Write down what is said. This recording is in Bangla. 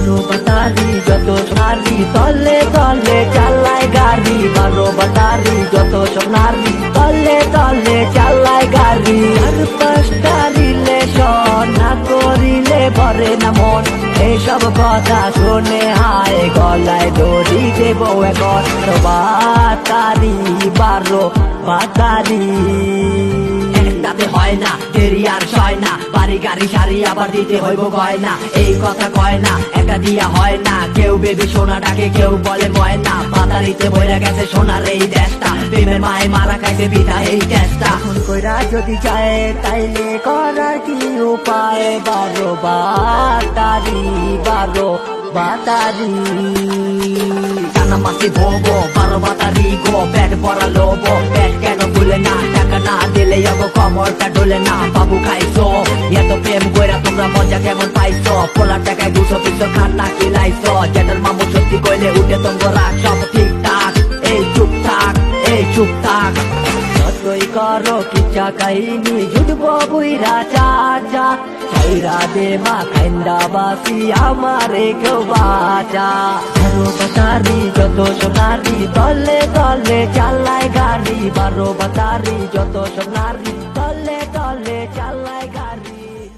বারো বাতারি যত নারী তলে তলে চালায় গাড়ি, বারো বাতারি যত নারী তলে তলে চালায় গাড়ি। আর পাঁচটা রিলেশন না করিলে ভরে না মন, এইসব কথা শুনে হায় গলায় দড়ি দেব এখন। বাতারি বারো বাতারি একটাতে হয় না, দেরি আর সয় না, বাড়ি গাড়ি সারি আবার দিতে হইব গয়না। এই কথা কয় না, একটা দিয়া হয় না, কেউ বেবি সোনা ডাকে কেউ বলে ময়না। বাতারিতে বইরা গেছে সোনার এই দেশটা, প্রেমের মায়ে মারা খাইতে বিধা এই চেষ্টা। এখন কইরা যদি চায় তাইলে করার কি উপায়, বারো বাতারি বারো বাতারি টানা মাসি ভোবো, বারো বাতারি গো পেট ভরা লোবো। পেট কেন খুলে না, টাকা না দিলে অগো কমরটা ডোলে না। বাবু খাইছো এত প্রেম কইরা তোমরা মজা কেমন পাইছো, পোলার টাকায় 200 পিছর খান্না খিলাইছো। জেঠার মামু সত্যি কইলে উঠে তোমরা রাগ সব ঠিকঠাক, এই চুপ থাক এই চুপ থাক। যতই করো কিচ্ছা কাহিনী জুটবো বুইরা চাচা, চাইরা দে মা খাইন্দা বাসি আমারে কেউ বাঁচা। বারো বাতারি যত সোনারি তলে তলে চালায় গাড়ি, বারো বাতারি যত সোনারি